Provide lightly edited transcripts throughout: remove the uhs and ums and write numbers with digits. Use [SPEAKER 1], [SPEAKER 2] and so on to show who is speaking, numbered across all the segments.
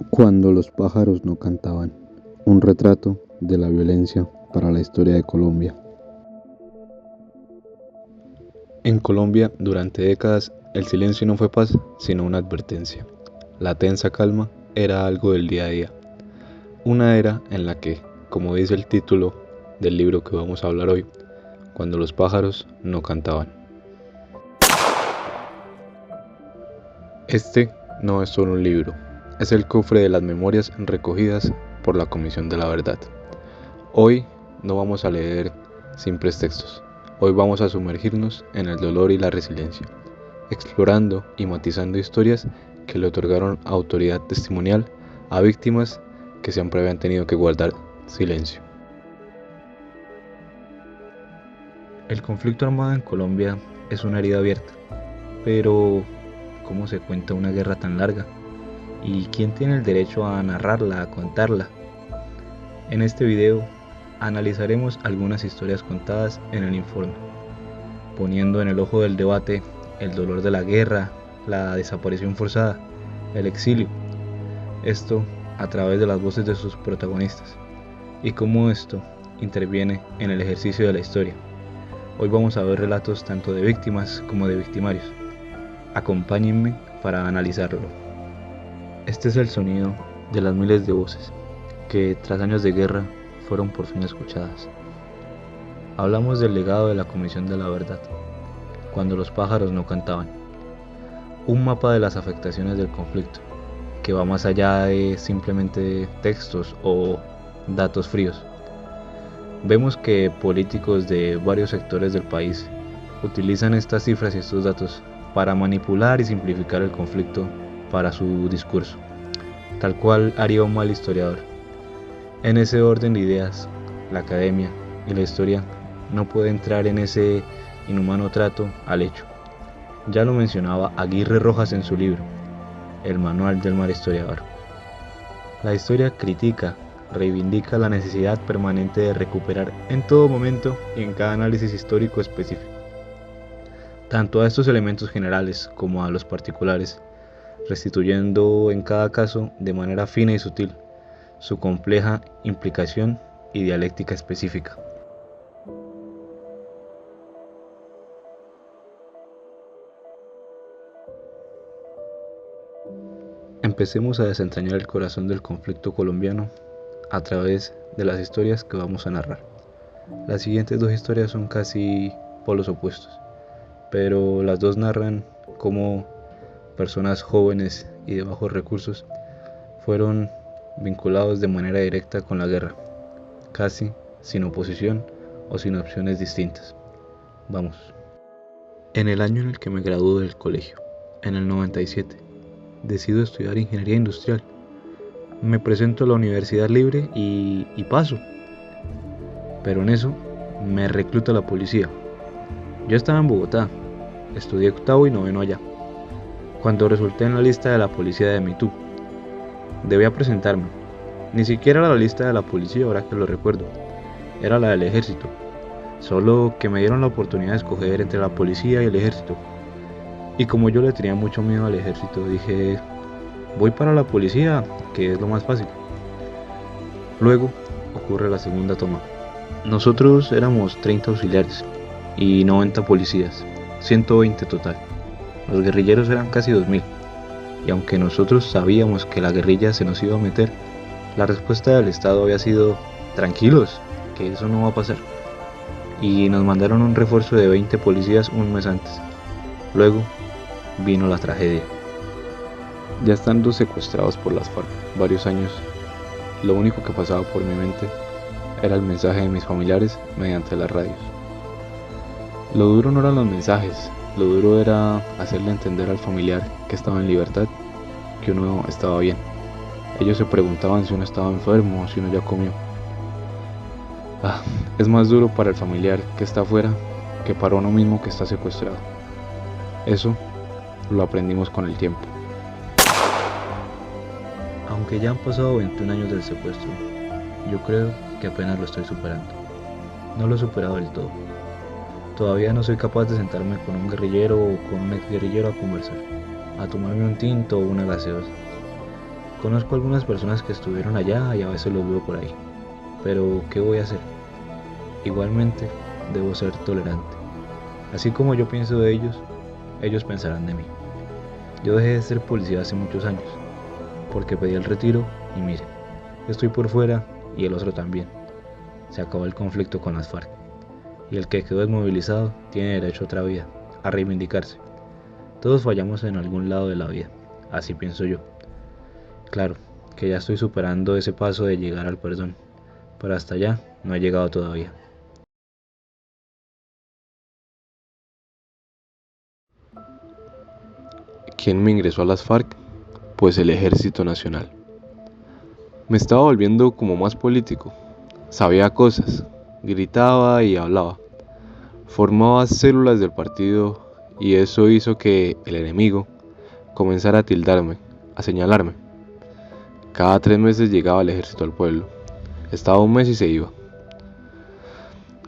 [SPEAKER 1] Cuando los pájaros no cantaban, un retrato de la violencia para la historia de Colombia. En Colombia, durante décadas, el silencio no fue paz, sino una advertencia. La tensa calma era algo del día a día. Una era en la que, como dice el título del libro que vamos a hablar hoy, cuando los pájaros no cantaban. Este no es solo un libro, es el cofre de las memorias recogidas por la Comisión de la Verdad. Hoy no vamos a leer simples textos, hoy vamos a sumergirnos en el dolor y la resiliencia, explorando y matizando historias que le otorgaron autoridad testimonial a víctimas que siempre habían tenido que guardar silencio. El conflicto armado en Colombia es una herida abierta, pero ¿cómo se cuenta una guerra tan larga? ¿Y quién tiene el derecho a narrarla, a contarla? En este video analizaremos algunas historias contadas en el informe, poniendo en el ojo del debate el dolor de la guerra, la desaparición forzada, el exilio. Esto a través de las voces de sus protagonistas y cómo esto interviene en el ejercicio de la historia. Hoy vamos a ver relatos tanto de víctimas como de victimarios. Acompáñenme para analizarlo. Este es el sonido de las miles de voces que tras años de guerra fueron por fin escuchadas. Hablamos del legado de la Comisión de la Verdad, cuando los pájaros no cantaban. Un mapa de las afectaciones del conflicto, que va más allá de simplemente textos o datos fríos. Vemos que políticos de varios sectores del país utilizan estas cifras y estos datos para manipular y simplificar el conflicto para su discurso, tal cual haría un mal historiador. En ese orden de ideas, la academia y la historia no puede entrar en ese inhumano trato al hecho. Ya lo mencionaba Aguirre Rojas en su libro, El Manual del Mal Historiador. La historia critica, reivindica la necesidad permanente de recuperar en todo momento y en cada análisis histórico específico, tanto a estos elementos generales como a los particulares, restituyendo en cada caso de manera fina y sutil su compleja implicación y dialéctica específica. Empecemos a desentrañar el corazón del conflicto colombiano a través de las historias que vamos a narrar. Las siguientes dos historias son casi polos opuestos, pero las dos narran cómo personas jóvenes y de bajos recursos fueron vinculados de manera directa con la guerra, casi sin oposición o sin opciones distintas. Vamos. En el año en el que me gradué del colegio, en el 97, decido estudiar ingeniería industrial. Me presento a la universidad libre y paso. Pero en eso me recluta la policía. Yo estaba en Bogotá, estudié octavo y noveno allá, cuando resulté en la lista de la policía de Mitú. Debía presentarme. Ni siquiera era la lista de la policía, ahora que lo recuerdo. Era la del ejército. Solo que me dieron la oportunidad de escoger entre la policía y el ejército. Y como yo le tenía mucho miedo al ejército, dije, voy para la policía, que es lo más fácil. Luego ocurre la segunda toma. Nosotros éramos 30 auxiliares y 90 policías, 120 total. Los guerrilleros eran casi 2000. Y aunque nosotros sabíamos que la guerrilla se nos iba a meter, la respuesta del Estado había sido, tranquilos, que eso no va a pasar. Y nos mandaron un refuerzo de 20 policías un mes antes. Luego vino la tragedia. Ya estando secuestrados por las FARC varios años, lo único que pasaba por mi mente era el mensaje de mis familiares mediante las radios. Lo duro no eran los mensajes, lo duro era hacerle entender al familiar que estaba en libertad que uno estaba bien. Ellos se preguntaban si uno estaba enfermo o si uno ya comió. Es más duro para el familiar que está afuera que para uno mismo que está secuestrado. Eso lo aprendimos con el tiempo. Aunque ya han pasado 21 años del secuestro, yo creo que apenas lo estoy superando. No lo he superado del todo. Todavía no soy capaz de sentarme con un guerrillero o con un exguerrillero a conversar. a tomarme un tinto o una gaseosa. Conozco algunas personas que estuvieron allá y a veces los veo por ahí, pero ¿qué voy a hacer? Igualmente, debo ser tolerante. Así como yo pienso de ellos, ellos pensarán de mí. Yo dejé de ser policía hace muchos años, porque pedí el retiro y mire, estoy por fuera y el otro también. Se acabó el conflicto con las FARC, y el que quedó desmovilizado tiene derecho a otra vida, a reivindicarse. Todos fallamos en algún lado de la vida, así pienso yo. Claro, que ya estoy superando ese paso de llegar al perdón, pero hasta allá no he llegado todavía.
[SPEAKER 2] ¿Quién me ingresó a las FARC? Pues el Ejército Nacional. Me estaba volviendo como más político. Sabía cosas, gritaba y hablaba. Formaba células del partido y eso hizo que el enemigo comenzara a tildarme, a señalarme. Cada 3 meses llegaba el ejército al pueblo. Estaba un mes y se iba.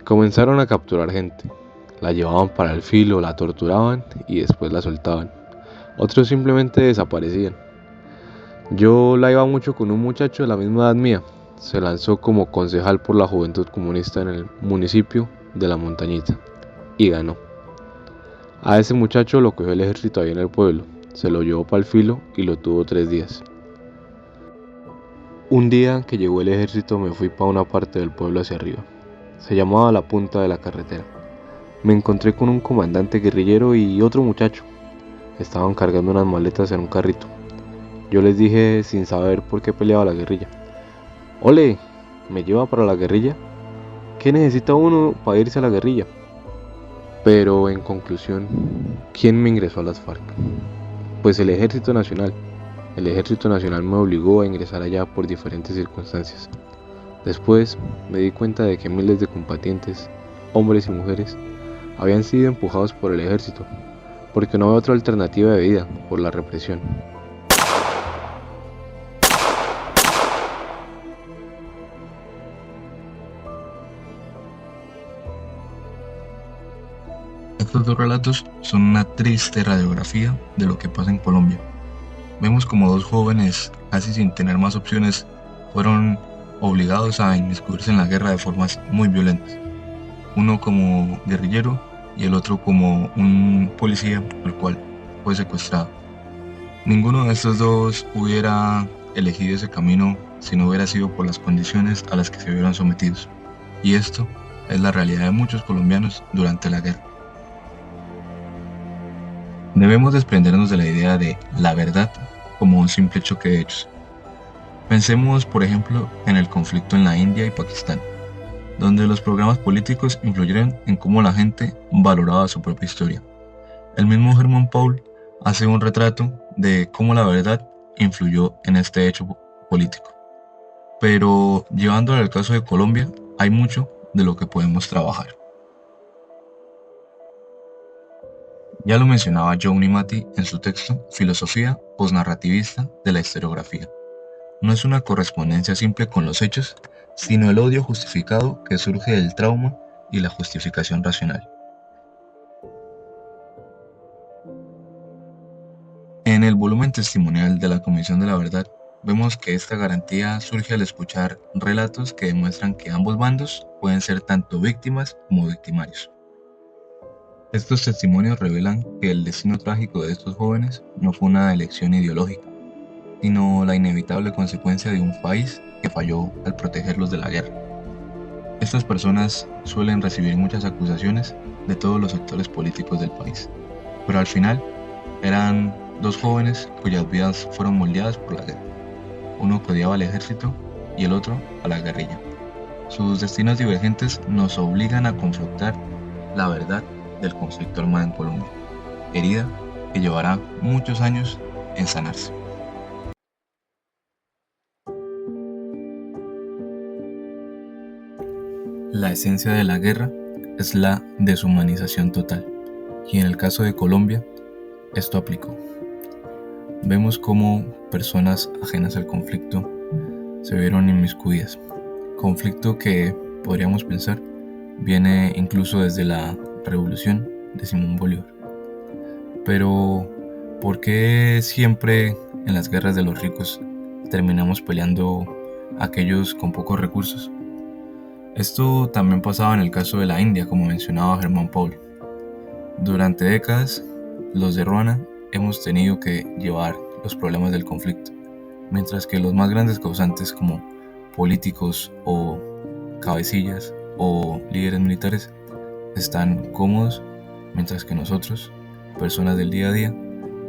[SPEAKER 2] Comenzaron a capturar gente. La llevaban para el filo, la torturaban y después la soltaban. Otros simplemente desaparecían. Yo la iba mucho con un muchacho de la misma edad mía. Se lanzó como concejal por la Juventud Comunista en el municipio de La Montañita y ganó. A ese muchacho lo cogió el ejército ahí en el pueblo. Se lo llevó para el filo y lo tuvo 3 días. Un día que llegó el ejército me fui para una parte del pueblo hacia arriba. Se llamaba la punta de la carretera. Me encontré con un comandante guerrillero y otro muchacho. Estaban cargando unas maletas en un carrito. Yo les dije sin saber por qué peleaba la guerrilla. Ole, ¿me lleva para la guerrilla? ¿Qué necesita uno para irse a la guerrilla? Pero en conclusión, ¿quién me ingresó a las FARC? Pues el Ejército Nacional. El Ejército Nacional me obligó a ingresar allá por diferentes circunstancias. Después me di cuenta de que miles de combatientes, hombres y mujeres, habían sido empujados por el ejército, porque no había otra alternativa de vida por la represión.
[SPEAKER 3] Estos dos relatos son una triste radiografía de lo que pasa en Colombia. Vemos como dos jóvenes, casi sin tener más opciones, fueron obligados a inmiscuirse en la guerra de formas muy violentas. Uno como guerrillero y el otro como un policía, el cual fue secuestrado. Ninguno de estos dos hubiera elegido ese camino si no hubiera sido por las condiciones a las que se vieron sometidos. Y esto es la realidad de muchos colombianos durante la guerra. Debemos desprendernos de la idea de la verdad como un simple choque de hechos. Pensemos, por ejemplo, en el conflicto en la India y Pakistán, donde los programas políticos influyeron en cómo la gente valoraba su propia historia. El mismo Herman Paul hace un retrato de cómo la verdad influyó en este hecho político. Pero llevándolo al caso de Colombia, hay mucho de lo que podemos trabajar. Ya lo mencionaba John Mati en su texto Filosofía posnarrativista de la historiografía. No es una correspondencia simple con los hechos, sino el odio justificado que surge del trauma y la justificación racional. En el volumen testimonial de la Comisión de la Verdad, vemos que esta garantía surge al escuchar relatos que demuestran que ambos bandos pueden ser tanto víctimas como victimarios. Estos testimonios revelan que el destino trágico de estos jóvenes no fue una elección ideológica, sino la inevitable consecuencia de un país que falló al protegerlos de la guerra. Estas personas suelen recibir muchas acusaciones de todos los sectores políticos del país, pero al final eran dos jóvenes cuyas vidas fueron moldeadas por la guerra. Uno que odiaba al ejército y el otro a la guerrilla. Sus destinos divergentes nos obligan a confrontar la verdad del conflicto armado en Colombia, herida que llevará muchos años en sanarse. La esencia de la guerra es la deshumanización total, y en el caso de Colombia, esto aplicó. Vemos cómo personas ajenas al conflicto se vieron inmiscuidas, conflicto que podríamos pensar viene incluso desde la revolución de Simón Bolívar. Pero ¿Por qué siempre en las guerras de los ricos terminamos peleando aquellos con pocos recursos? Esto también pasaba en el caso de la India, como mencionaba Germán Paul. Durante décadas, los de Ruana hemos tenido que llevar los problemas del conflicto, mientras que los más grandes causantes como políticos o cabecillas o líderes militares están cómodos, mientras que nosotros, personas del día a día,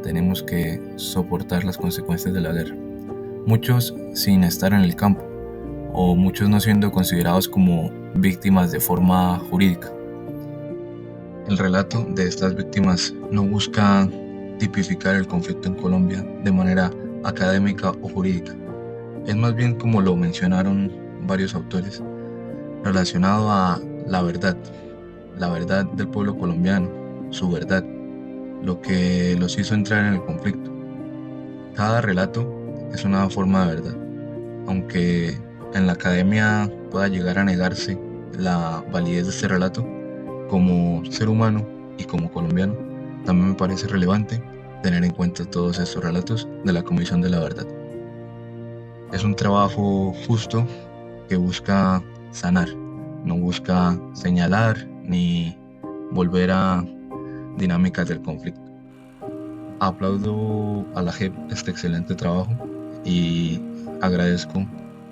[SPEAKER 3] tenemos que soportar las consecuencias de la guerra. Muchos sin estar en el campo, o muchos no siendo considerados como víctimas de forma jurídica. El relato de estas víctimas no busca tipificar el conflicto en Colombia de manera académica o jurídica. Es más bien, como lo mencionaron varios autores, relacionado a la verdad del pueblo colombiano, su verdad, lo que los hizo entrar en el conflicto. Cada relato es una forma de verdad, aunque en la academia pueda llegar a negarse la validez de este relato. Como ser humano y como colombiano, también me parece relevante tener en cuenta todos estos relatos de la Comisión de la Verdad. Es un trabajo justo que busca sanar, no busca señalar ni volver a dinámicas del conflicto. Aplaudo a la JEP este excelente trabajo y agradezco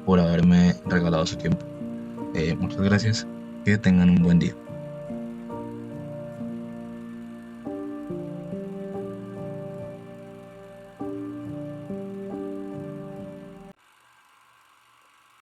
[SPEAKER 3] por haberme regalado su tiempo. Muchas gracias, que tengan un buen día.